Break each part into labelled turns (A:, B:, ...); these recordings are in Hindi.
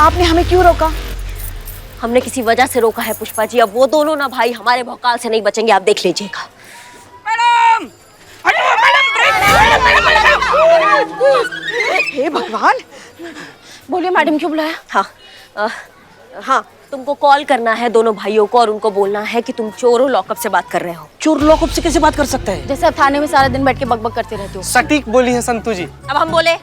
A: आपने हमें क्यों रोका?
B: हमने किसी वजह से रोका है पुष्पा जी। अब वो दोनों ना भाई हमारे भौकाल से नहीं बचेंगे, आप देख लीजिएगा।
C: मैडम!
A: हे भगवान,
B: बोलिए मैडम, क्यों बुलाया? हाँ हाँ, तुमको कॉल करना है दोनों भाइयों को और उनको बोलना है कि तुम चोरों लॉकअप से बात कर रहे हो।
C: चोर लॉकअप से कैसे बात कर सकता है?
B: जैसे आप थाने में सारा दिन बैठ के बकबक करते रहते हो।
C: सटीक बोली है संतू जी।
B: अब हम बोले?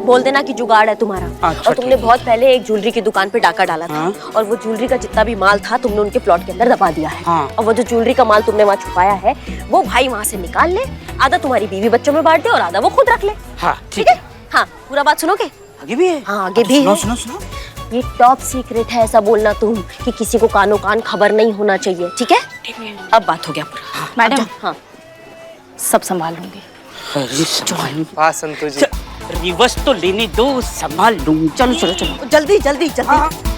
B: बोल देना कि जुगाड़ है तुम्हारा।
C: अच्छा,
B: और तुमने बहुत पहले एक ज्वेलरी की दुकान पे डाका डाला था। और वो ज्वेलरी का जितना भी माल था तुमने उनके प्लॉट के अंदर दबा दिया है। और वो जो ज्वेलरी का माल तुमने वहाँ छुपाया है वो भाई वहाँ से निकाल ले, आधा तुम्हारी बीवी बच्चों में बांट दे और आधा वो खुद रख ले।
C: हाँ ठीक है।
B: हाँ, पूरा बात सुनोगे?
C: आगे भी है?
B: हाँ आगे भी है।
C: सुनो।
B: ये टॉप सीक्रेट है, ऐसा बोलना तुम कि किसी को कानो कान खबर नहीं होना चाहिए, ठीक है? अब बात हो गया पूरा।
D: मैडम,
B: हाँ
D: सब संभाल लूंगी।
C: हाँ संतू जी।
D: रिवर्स तो लेने दो, संभाल लूंगी। चलो चलो चलो,
A: जल्दी जल्दी जल्दी।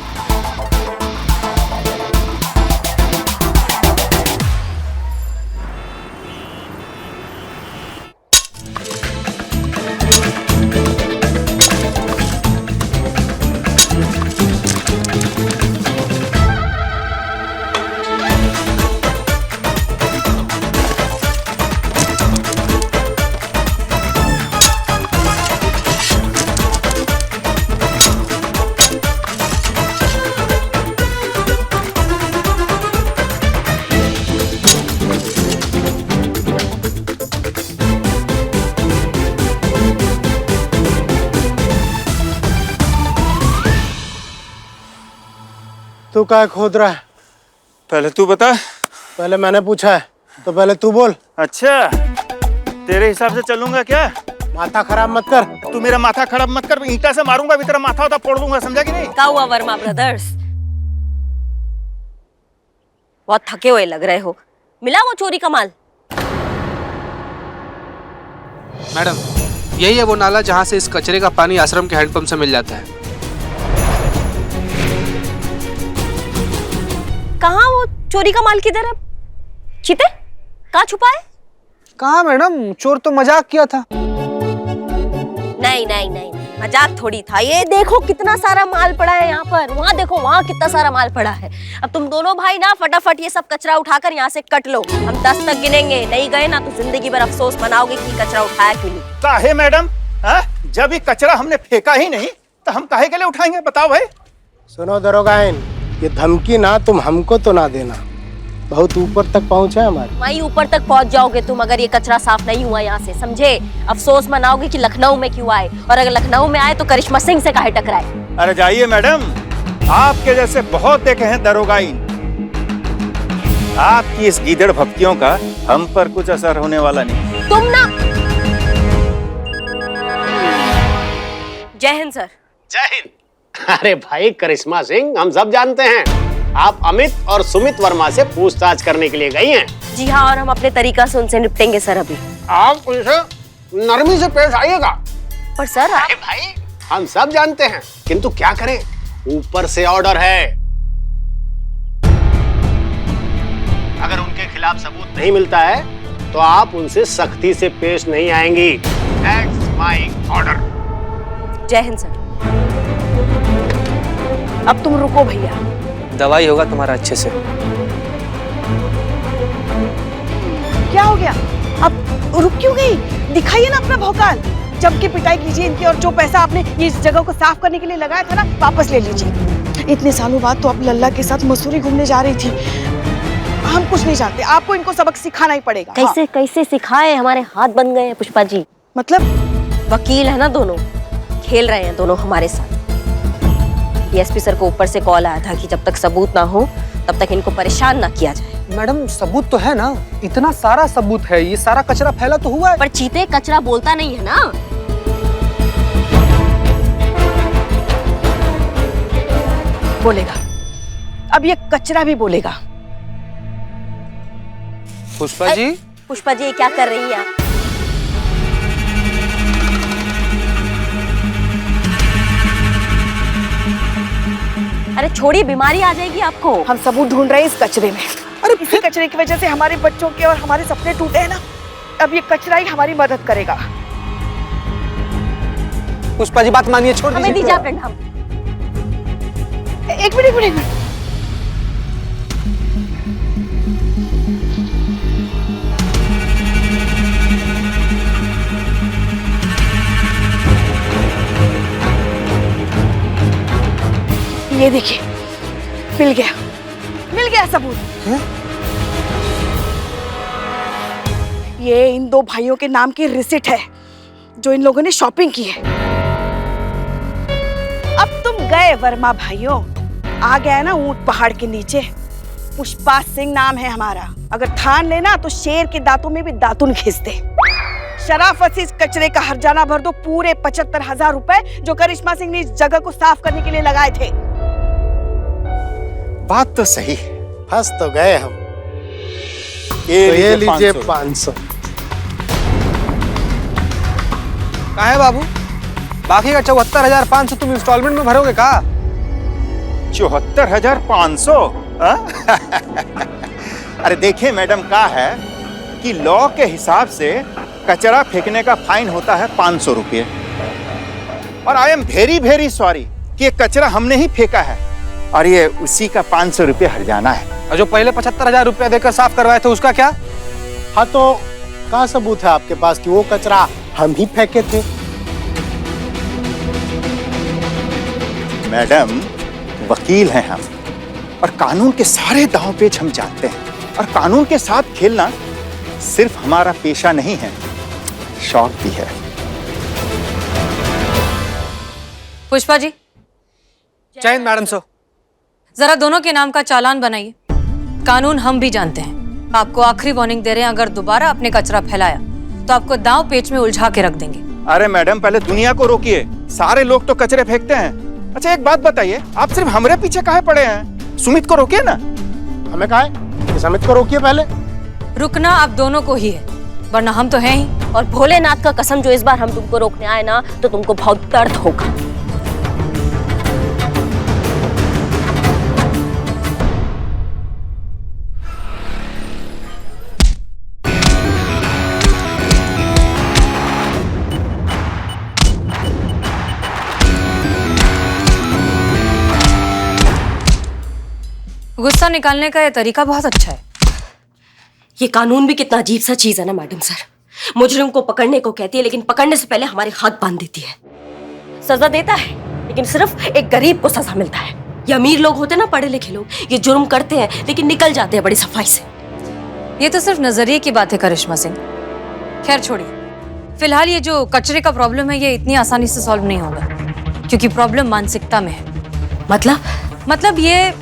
E: तू क्या खोद रहा है?
F: पहले तू बता।
E: पहले मैंने पूछा है तो पहले तू बोल।
F: अच्छा, तेरे हिसाब से चलूंगा क्या?
E: माथा खराब मत कर।
F: तू मेरा माथा खराब मत कर, ईंटा से मारूंगा अभी तेरा माथा होता फोड़ दूंगा, समझा कि नहीं?
B: क्या हुआ वर्मा ब्रदर्स? बहुत थके हुए लग रहे हो। मिला वो चोरी का माल?
G: मैडम, यही है वो नाला जहाँ से इस कचरे का पानी आश्रम के हैंडपंप से मिल जाता है।
B: कहाँ वो चोरी का माल? किधर है? चीते कहाँ छुपा है?
C: कहाँ मैडम, चोर तो मजाक किया था।
B: नहीं नहीं नहीं, मजाक थोड़ी था। ये देखो कितना सारा माल पड़ा है यहाँ पर, वहाँ देखो वहाँ कितना सारा माल पड़ा है। अब तुम दोनों भाई ना फटाफट ये सब कचरा उठाकर यहाँ से कट लो। हम 10 तक गिनेंगे, नहीं गए ना तो जिंदगी भर अफसोस मनाओगे कि कचरा उठाया क्यों नहीं।
F: काहे मैडम? जब ये कचरा हमने फेंका ही नहीं तो हम काहे के लिए उठाएंगे, बताओ भाई।
E: सुनो दरोगाइन, ये धमकी ना तुम हमको तो ना देना, बहुत ऊपर तक पहुंचे हमारे।
B: वहीं ऊपर तक पहुंच जाओगे तुम अगर ये कचरा साफ नहीं हुआ यहाँ से, समझे? अफसोस मनाओगे कि लखनऊ में क्यों आए, और अगर लखनऊ में आए तो करिश्मा सिंह से काहे टकराए।
F: अरे जाइए मैडम, आपके जैसे बहुत देखे हैं दरोगाइन। आपकी इस गीदड़ भक्तियों का हम पर कुछ असर होने वाला नहीं।
B: तुम ना। जय हिंद सर।
H: जय हिंद। अरे भाई करिश्मा सिंह, हम सब जानते हैं आप अमित और सुमित वर्मा से पूछताछ करने के लिए गई हैं।
B: जी हाँ, और हम अपने तरीका से उनसे निपटेंगे सर। अभी
H: आप उनसे नरमी से पेश आइएगा।
B: पर सर
H: अरे भाई, हम सब जानते हैं, किंतु क्या करें, ऊपर से ऑर्डर है। अगर उनके खिलाफ सबूत नहीं मिलता है तो आप उनसे सख्ती से पेश नहीं आएंगी। That's my order।
B: जय हिंद सर।
A: अब तुम रुको भैया।
C: दवाई होगा तुम्हारा अच्छे से।
A: क्या हो गया? अब रुक क्यों गई? दिखाइए ना अपना भौकाल। जम के पिटाई कीजिए इनकी, और जो पैसा आपने इस जगह को साफ करने के लिए लगाया था ना, वापस ले लीजिए। इतने सालों बाद तो अब लल्ला के साथ मसूरी घूमने जा रही थी। हम कुछ नहीं जानते, आपको इनको सबक सिखाना ही पड़ेगा।
B: कैसे कैसे सिखाए, हमारे हाथ बन गए हैं पुष्पा जी।
A: मतलब
B: वकील है ना दोनों, खेल रहे हैं दोनों हमारे साथ। डीएसपी सर को ऊपर से कॉल आया था कि जब तक सबूत ना हो तब तक इनको परेशान ना किया जाए।
C: मैडम सबूत तो है ना, इतना सारा सबूत है, ये सारा कचरा फैला तो हुआ है।
B: पर चीते कचरा बोलता नहीं है ना।
A: बोलेगा, अब ये कचरा भी बोलेगा।
G: पुष्पा जी,
B: पुष्पा जी क्या कर रही है आप? अरे छोड़िए, बीमारी आ जाएगी आपको।
A: हम सबूत ढूंढ रहे हैं इस कचरे में। अरे इसी कचरे की वजह से हमारे बच्चों के और हमारे सपने टूटे हैं ना। अब ये कचरा ही हमारी मदद करेगा।
C: पुष्पा जी बात मानिए, छोड़
B: हमें
C: दीजिए।
B: दीजिए प्रणाम।
A: एक मिनट, एक मिनट, एक मिनट। ये देखिए, मिल गया सबूत। ये इन दो भाइयों के नाम की रिसिट है जो इन लोगों ने शॉपिंग की है। अब तुम गए वर्मा भाइयों, आ गया ना ऊंट पहाड़ के नीचे। पुष्पा सिंह नाम है हमारा, अगर ठान लेना तो शेर के दांतों में भी दातुन घिस दे। शराफत से इस कचरे का हर्जाना भर दो, पूरे 75,000 रुपए जो करिश्मा सिंह ने इस जगह को साफ करने के लिए लगाए थे।
F: बात तो सही,
E: फंस तो गए हम। ये लीजिए 500।
C: कहाँ है बाबू? बाकी का 74,500 तुम इंस्टॉलमेंट में भरोगे का?
F: 74,500? अरे देखिए मैडम, का है कि लॉ के हिसाब से कचरा फेंकने का फाइन होता है 500 रुपये, और I am very very sorry कि ये कचरा हमने ही फेंका है और ये उसी का 500 रुपये हर्जाना है।
C: और जो पहले 75,000 रुपया देकर साफ करवाए थे उसका क्या?
E: हाँ तो क्या सबूत है आपके पास कि वो कचरा हम ही फेंके थे?
F: मैडम, वकील हैं हम और कानून के सारे दांव पेच हम जानते हैं, और कानून के साथ खेलना सिर्फ हमारा पेशा नहीं है, शौक भी है।
I: पुष्पा जी,
C: जय हिंद मैडम। सो
I: जरा दोनों के नाम का चालान बनाइए। कानून हम भी जानते हैं। आपको आखिरी वार्निंग दे रहे हैं, अगर दोबारा आपने कचरा फैलाया तो आपको दांव पेच में उलझा के रख देंगे।
F: अरे मैडम, पहले दुनिया को रोकिए, सारे लोग तो कचरे फेंकते हैं। अच्छा एक बात बताइए, आप सिर्फ हमारे पीछे काहे पड़े हैं? सुमित को रोकिए ना।
E: हमें कहा है? सुमित को रोकिए पहले।
I: रुकना आप दोनों को ही है, वरना हम तो हैं ही।
B: और भोलेनाथ का कसम, जो इस बार हम तुमको रोकने आए ना, तो तुमको बहुत दर्द होगा।
I: गुस्सा निकालने का ये तरीका बहुत अच्छा है।
B: ये कानून भी कितना अजीब सा चीज है ना मैडम सर। मुजरिम को पकड़ने को कहती है, लेकिन पकड़ने से पहले हमारे हाथ बांध देती है। सजा देता है, लेकिन सिर्फ एक गरीब को सजा मिलता है। ये अमीर लोग होते ना, पढ़े लिखे लोग, ये जुर्म करते हैं लेकिन निकल जाते हैं बड़ी सफाई से।
I: ये तो सिर्फ नजरिए की बात है करिश्मा सिंह। खैर छोड़िए, फिलहाल ये जो कचरे का प्रॉब्लम है ये इतनी आसानी से सॉल्व नहीं होगा, क्योंकि प्रॉब्लम मानसिकता में है। मतलब ये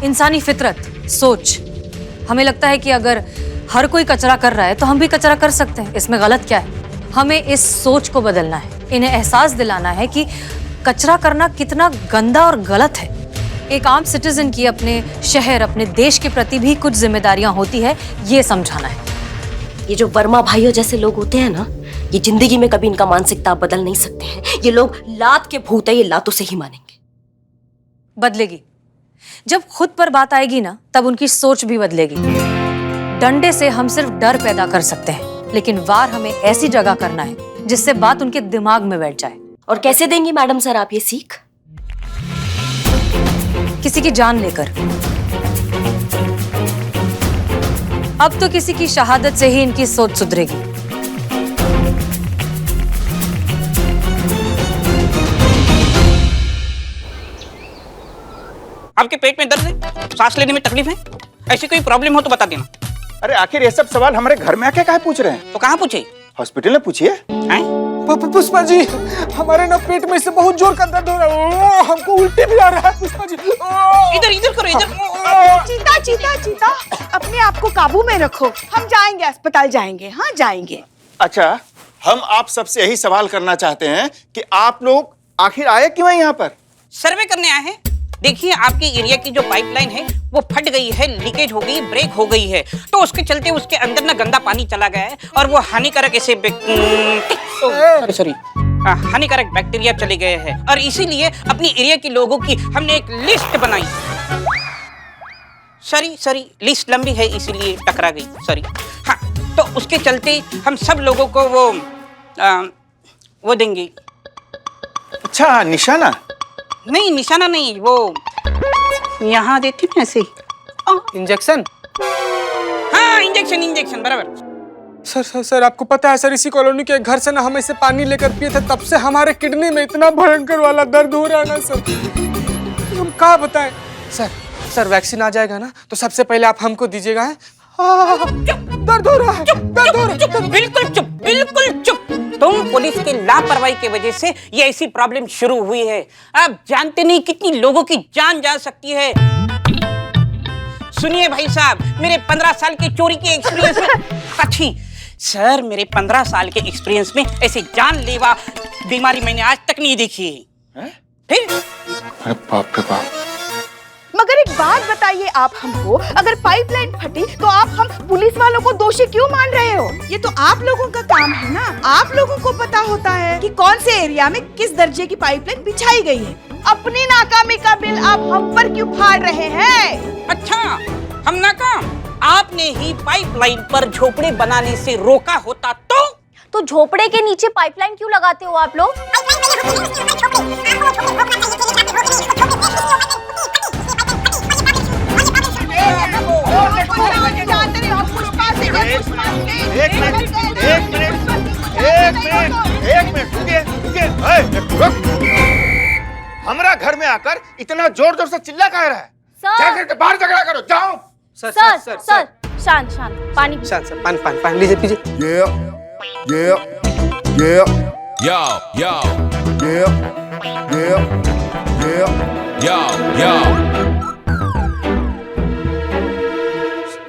I: इंसानी फितरत, सोच। हमें लगता है कि अगर हर कोई कचरा कर रहा है तो हम भी कचरा कर सकते हैं। इसमें गलत क्या है? हमें इस सोच को बदलना है, इन्हें एहसास दिलाना है कि कचरा करना कितना गंदा और गलत है। एक आम सिटीजन की अपने शहर, अपने देश के प्रति भी कुछ जिम्मेदारियां होती है, ये समझाना है।
B: ये जो वर्मा भाइयों जैसे लोग होते हैं ना, ये जिंदगी में कभी इनका मानसिकता बदल नहीं सकते हैं। ये लोग लात के भूत है, ये लातों से ही मानेंगे।
I: बदलेगी जब खुद पर बात आएगी ना, तब उनकी सोच भी बदलेगी। डंडे से हम सिर्फ डर पैदा कर सकते हैं, लेकिन वार हमें ऐसी जगह करना है जिससे बात उनके दिमाग में बैठ जाए।
B: और कैसे देंगी मैडम सर आप ये सीख?
I: किसी की जान लेकर। अब तो किसी की शहादत से ही इनकी सोच सुधरेगी।
D: आपके पेट में दर्द है, सांस लेने में तकलीफ है, ऐसी कोई प्रॉब्लम हो तो बता देना।
F: अरे आखिर ये सब सवाल हमारे घर में आके काहे पूछ रहे हैं?
D: तो कहाँ पूछे?
F: हॉस्पिटल में पूछिए।
C: पुष्पा जी, हमारे ना पेट में से बहुत जोर का दर्द हो रहा है, हमको उल्टी भी आ रहा है। पुष्पा जी,
D: इधर करो, इधर।
A: चीता, अपने आप को काबू में रखो। हम जाएंगे, अस्पताल जाएंगे। हाँ जाएंगे।
F: अच्छा, हम आप सबसे यही सवाल करना चाहते हैं कि आप लोग आखिर आए क्यों हैं यहाँ पर?
D: सर्वे करने आए हैं। देखिए, आपकी एरिया की जो पाइपलाइन है वो फट गई है, लीकेज हो गई, ब्रेक हो गई है, तो उसके चलते उसके अंदर ना गंदा पानी चला गया है और वो हानिकारक ऐसे हानिकारक बैक्टीरिया चले गए हैं, और इसीलिए अपनी एरिया के लोगों की हमने एक लिस्ट बनाई। सॉरी, लिस्ट लंबी है इसीलिए टकरा गई, सॉरी। हाँ, तो उसके चलते हम सब लोगों को वो देंगे।
F: अच्छा, निशाना?
D: नहीं, निशाना नहीं, वो यहाँ देते ना ऐसे।
C: इंजेक्शन?
D: हाँ, इंजेक्शन, इंजेक्शन, बराबर।
C: सर सर सर, आपको पता है सर, इसी कॉलोनी के घर से ना हम ऐसे पानी लेकर पिए थे, तब से हमारे किडनी में इतना भयंकर वाला दर्द हो रहा है ना सर, हम क्या बताएं। सर सर, वैक्सीन आ जाएगा ना तो सबसे पहले आप हमको दीजिएगा। दर्द हो रहा है, दर्द हो रहा है।
D: चुप, बिल्कुल चुप, बिल्कुल चुप। तुम पुलिस की लापरवाही की वजह से ये ऐसी प्रॉब्लम शुरू हुई है। आप जानते नहीं कितनी लोगों की जान जा सकती है। सुनिए भाई साहब, मेरे 15 साल के चोरी के एक्सपीरियंस में अच्छी सर, मेरे 15 साल के एक्सपीरियंस में ऐसे जानलेवा बीमारी मैंने आज तक नहीं देखी है। फिर
F: अरे बाप रे बाप।
A: मगर एक बात बताइए आप हमको, अगर पाइपलाइन फटी तो आप हम पुलिस वालों को दोषी क्यों मान रहे हो? ये तो आप लोगों का काम है ना, आप लोगों को पता होता है कि कौन से एरिया में किस दर्जे की पाइपलाइन बिछाई गई है। अपनी नाकामी का बिल आप हम पर क्यों फाड़ रहे हैं?
D: अच्छा, हम नाकाम? आपने ही पाइपलाइन पर झोपड़े बनाने से रोका होता तो
B: झोपड़े के नीचे पाइपलाइन क्यों लगाते हो आप लोग?
F: एक मिनट, हमारा घर में आकर इतना जोर जोर से चिल्ला कह रहा है? जाकर के बाहर झगड़ा करो, जाओ।
C: सर
B: सर सर सर, शांत शांत, पानी
C: शांत सर, पानी पानी पानी लीजिए, पीजिए।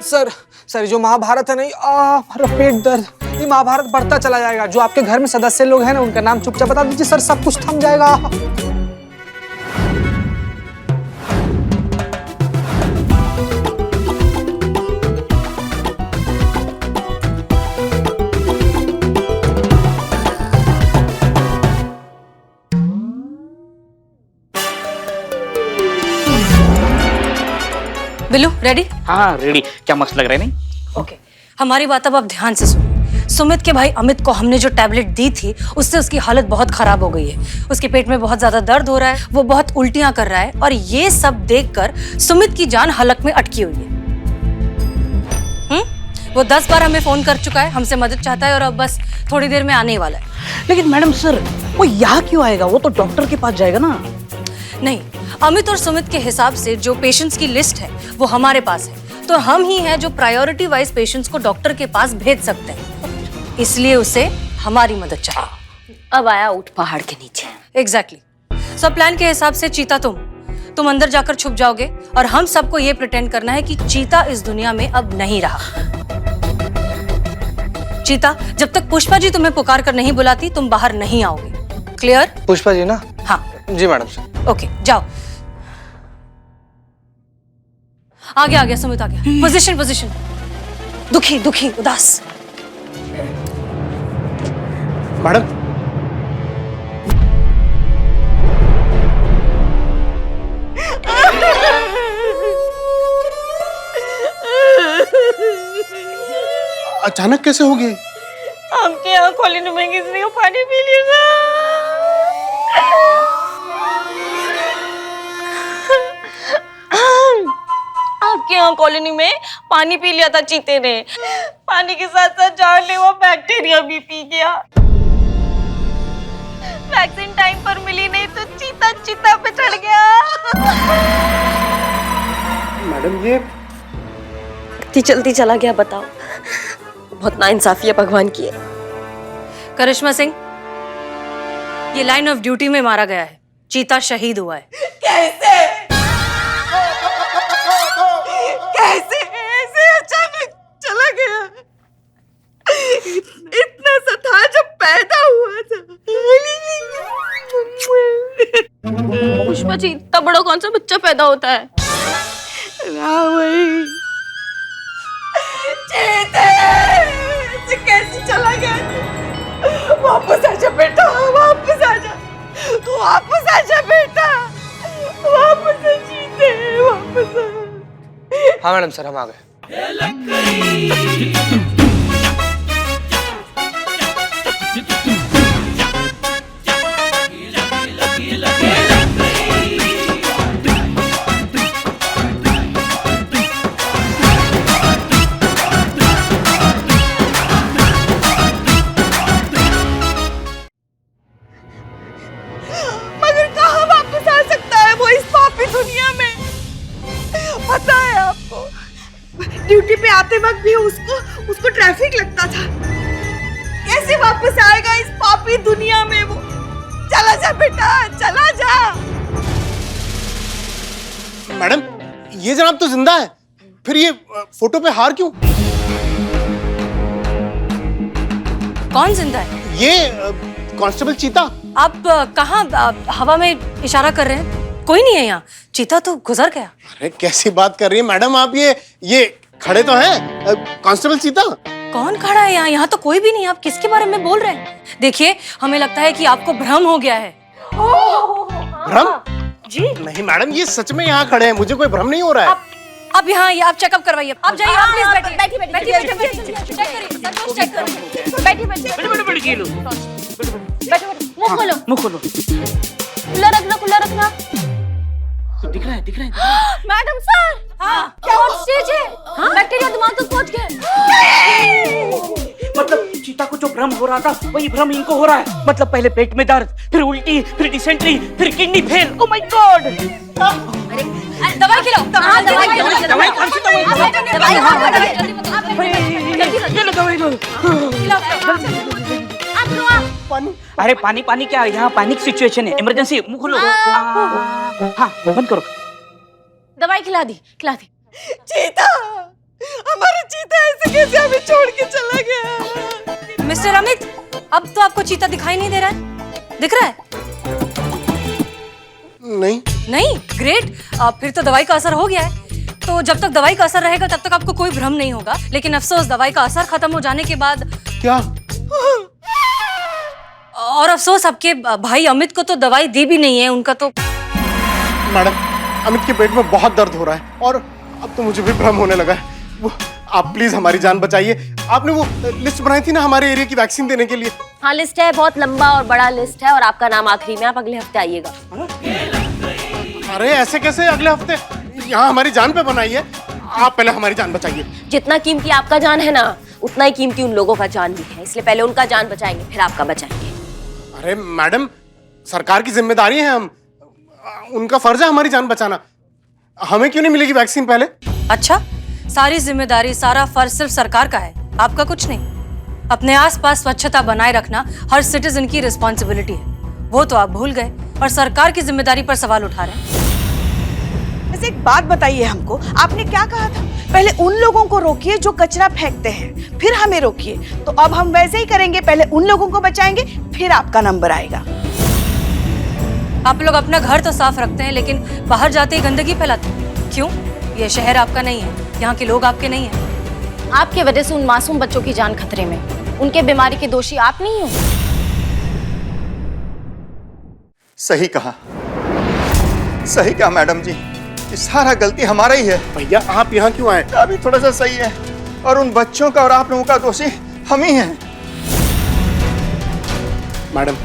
C: सर सर, जो महाभारत है नहीं, हमारा पेट दर्द, ये महाभारत बढ़ता चला जाएगा। जो आपके घर में सदस्य लोग हैं ना, उनका नाम चुपचाप बता दीजिए सर, सब कुछ थम जाएगा।
I: बिल्लू रेडी?
D: हाँ रेडी। क्या मस्त लग रहा है नहीं?
I: ओके, हमारी बात अब आप ध्यान से सुनो। सुमित के भाई अमित को हमने जो टैबलेट दी थी उससे उसकी हालत बहुत खराब हो गई है। उसके पेट में बहुत ज्यादा दर्द हो रहा है, वो बहुत उल्टियां कर रहा है और ये सब देखकर सुमित की जान हलक में अटकी हुई है। वो 10 बार हमें फोन कर चुका है, हमसे मदद चाहता है और अब बस थोड़ी देर में आने ही वाला है।
J: लेकिन मैडम सर, वो यहाँ क्यों आएगा? वो तो डॉक्टर के पास जाएगा ना।
I: नहीं, अमित और सुमित के हिसाब से जो पेशेंट्स की लिस्ट है वो हमारे पास है, तो हम ही हैं जो प्रायोरिटी वाइज पेशेंट्स को डॉक्टर के पास भेज सकते हैं, इसलिए उसे हमारी मदद चाहिए।
B: अब आया ऊंट पहाड़ के नीचे।
I: एग्जैक्टली। सब प्लान के हिसाब से चीता तुम अंदर जाकर छुप जाओगे और हम सबको ये प्रिटेंड करना है कि चीता इस दुनिया में अब नहीं रहा। चीता, जब तक पुष्पा जी तुम्हें पुकार कर नहीं बुलाती तुम बाहर नहीं आओगे। क्लियर?
C: पुष्पा जी ना?
I: हाँ
C: जी मैडम सर।
I: ओके, जाओ। आ गया सुमित, आ गया। Position position. दुखी दुखी उदास।
E: मैडम, अचानक कैसे हो गई?
B: आपके यहाँ कॉलोनी में किसी को पानी पी लिया था। आपके यहाँ कॉलोनी में पानी पी लिया था चीते ने। पानी के साथ साथ जानलेवा बैक्टीरिया भी पी गया। वैक्सीन टाइम पर मिली नहीं तो चीता चिता पे चढ़ गया।
C: मैडम ये
B: इतनी जल्दी चला गया, बताओ। बहुत नाइंसाफी है भगवान की।
I: करिश्मा सिंह, ये लाइन ऑफ ड्यूटी में मारा गया है। चीता शहीद हुआ है।
A: कैसे ऐसे अचानक चला गया? इतना सा था जब पैदा हुआ था।
B: पुष्पा जी, इतना बड़ा कौन सा बच्चा पैदा होता है?
A: कैसे चला गया? वापस आजा बेटा, वापस आजा, तू वापस आजा बेटा, वापस आ जीते, वापस आ।
C: हाँ मैडम सर, हम आ गए।
A: ड्यूटी पे आते वक्त भी उसको ट्रैफिक लगता था। कैसे वापस आएगा इस पापी दुनिया में वो? चला जा बेटा, चला जा।
E: मैडम, ये जनाब तो जिंदा है, फिर ये फोटो पे हार क्यों?
I: कौन जिंदा है?
E: ये कांस्टेबल चीता।
I: आप कहाँ हवा में इशारा कर रहे हैं? कोई नहीं है यहाँ, चीता तो गुजर गया।
E: अरे कैसी बात कर रही है मैडम आप? ये खड़े तो हैं कांस्टेबल चीता।
I: कौन खड़ा है यहाँ? यहाँ तो कोई भी नहीं। आप किसके बारे में बोल रहे हैं? देखिए, हमें लगता है कि आपको भ्रम हो गया है।
E: भ्रम? जी नहीं मैडम, ये सच में यहाँ खड़े हैं, मुझे कोई भ्रम नहीं हो रहा है।
I: आप यहाँ आप चेकअप करवाइए। आप जाइए, आप प्लीज बैठिए। बैठिए, चेक करिए। बैठिए।
B: मुंह खोलो,
D: मुंह खोलो।
B: खुला रखना।
D: दिख रहा है।
B: मैडम सर, क्या स्टेज है? बैक्टीरिया दिमाग तक पहुंच गए।
D: मतलब चीता को जो भ्रम हो रहा था वही भ्रम इनको हो रहा है। मतलब पहले पेट में दर्द, फिर उल्टी, फिर डिसेंट्री, फिर kidney fail. Oh my God!
I: दवाई खिलाओ।
D: दवाई कौन सी दवाई? दवाई लो। अरे पानी क्या? यहाँ पैनिक सिचुएशन है, इमरजेंसी। मुंह खोलो। हाँ, बंद करो।
B: दवाई खिला दी।
A: चीता, हमारा चीता ऐसे कैसे हमें छोड़ के चला गया?
I: मिस्टर अमित, अब तो आपको चीता दिखाई नहीं दे रहा है? दिख रहा है? नहीं? ग्रेट। फिर तो दवाई का असर हो गया है। तो जब तक दवाई का असर रहेगा तब तक आपको कोई भ्रम नहीं होगा। लेकिन अफसोस, दवाई का असर खत्म हो जाने के बाद
E: क्या?
I: और अफसोस, आपके भाई अमित को तो दवाई दी भी नहीं है। उनका तो
E: मैडम, अमित के पेट में बहुत दर्द हो रहा है और अब तो मुझे भी भ्रम होने लगा है। वो आप प्लीज हमारी जान बचाइए। आपने वो लिस्ट बनाई थी ना हमारे एरिया की वैक्सीन देने के लिए?
B: हाँ, लिस्ट है, बहुत लंबा और बड़ा लिस्ट है और आपका नाम आखिरी में। आप अगले हफ्ते आइएगा।
E: अरे ऐसे कैसे अगले हफ्ते? यहाँ हमारी जान पे बनाई है। आप पहले हमारी जान बचाइए।
B: जितना कीमती आपका जान है ना, उतना ही कीमती उन लोगों का जान भी है। इसलिए पहले उनका जान बचाएंगे, फिर आपका बचाएंगे।
E: अरे मैडम, सरकार की जिम्मेदारी है, हम उनका फर्ज है हमारी जान बचाना। हमें क्यों नहीं मिलेगी वैक्सीन पहले?
I: अच्छा, सारी जिम्मेदारी, सारा फर्ज सिर्फ सरकार का है, आपका कुछ नहीं। अपने आसपास स्वच्छता बनाए रखना हर सिटीजन की रिस्पॉन्सिबिलिटी है। वो तो आप भूल गए और सरकार की जिम्मेदारी पर सवाल उठा रहे हैं।
A: वैसे एक बात बताइए हमको, आपने क्या कहा था? पहले उन लोगों को रोकिए जो कचरा फेंकते हैं, फिर हमें रोकिए। तो अब हम वैसे ही करेंगे, पहले उन लोगों को बचाएंगे, फिर आपका नंबर आएगा।
I: आप लोग अपना घर तो साफ रखते हैं, लेकिन बाहर जाते ही गंदगी फैलाते हैं। क्यों? ये शहर आपका नहीं है, यहाँ के लोग आपके नहीं हैं।
B: आपके वजह से उन मासूम बच्चों की जान खतरे में। उनके बीमारी के दोषी आप नहीं हो।
F: सही कहा मैडम जी, ये सारा गलती हमारा ही है।
E: भैया आप यहाँ क्यों आए?
F: अभी थोड़ा सा सही है और उन बच्चों का और आप लोगों का दोषी हम ही हैं।
E: मैडम,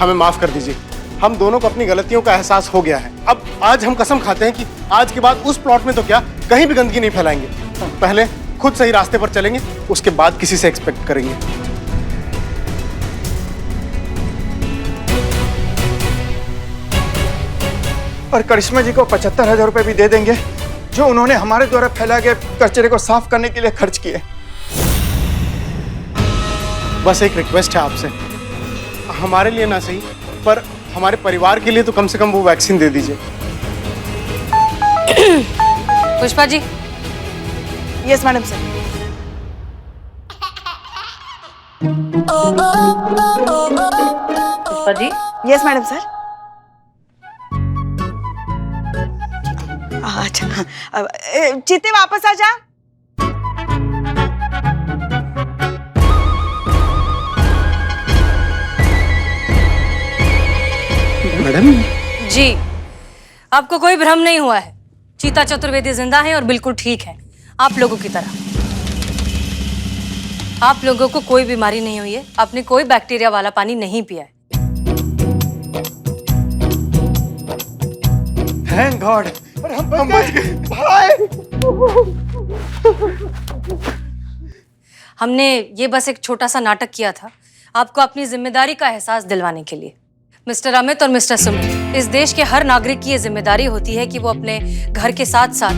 E: हमें माफ कर दीजिए। हम दोनों को अपनी गलतियों का एहसास हो गया है। अब आज हम कसम खाते हैं कि आज के बाद उस प्लॉट में तो क्या, कहीं भी गंदगी नहीं फैलाएंगे। पहले खुद सही रास्ते पर चलेंगे, उसके बाद किसी से एक्सपेक्ट करेंगे।
F: और करिश्मा जी को 75,000 रुपए भी दे देंगे जो उन्होंने हमारे द्वारा फैलाए गए कचरे को साफ करने के लिए खर्च किए।
E: बस एक रिक्वेस्ट है आपसे, हमारे लिए ना सही पर हमारे परिवार के लिए तो कम से कम वो वैक्सीन दे दीजिए।
I: Pushpa ji.
A: Yes madam sir.
I: Pushpa ji.
A: Yes madam sir. अच्छा, चीते वापस आ जा।
E: मैडम
I: जी, आपको कोई भ्रम नहीं हुआ है। चीता चतुर्वेदी जिंदा है और बिल्कुल ठीक है, आप लोगों की तरह। आप लोगों को कोई बीमारी नहीं हुई है, आपने कोई बैक्टीरिया वाला पानी नहीं पिया है।
F: थैंक गॉड, हम बच गए भाई।
I: हमने ये बस एक छोटा सा नाटक किया था, आपको अपनी जिम्मेदारी का एहसास दिलवाने के लिए। मिस्टर अमित और मिस्टर सुमित, इस देश के हर नागरिक की ये जिम्मेदारी होती है कि वो अपने घर के साथ साथ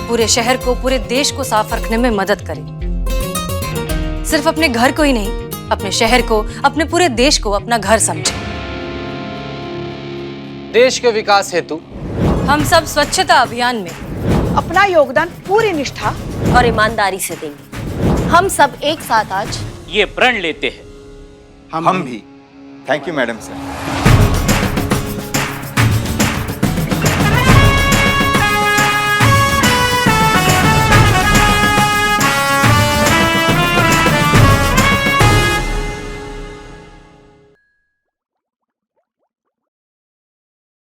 I: पूरे शहर को, पूरे देश को साफ रखने में मदद करे। सिर्फ अपने घर को ही नहीं, अपने शहर को, अपने पूरे देश को अपना घर समझे।
G: देश के विकास हेतु
I: हम सब स्वच्छता अभियान में
A: अपना योगदान पूरी निष्ठा
B: और ईमानदारी से देंगे। हम सब एक साथ आज
D: ये प्रण लेते हैं।
F: हम भी। Thank you madam sir.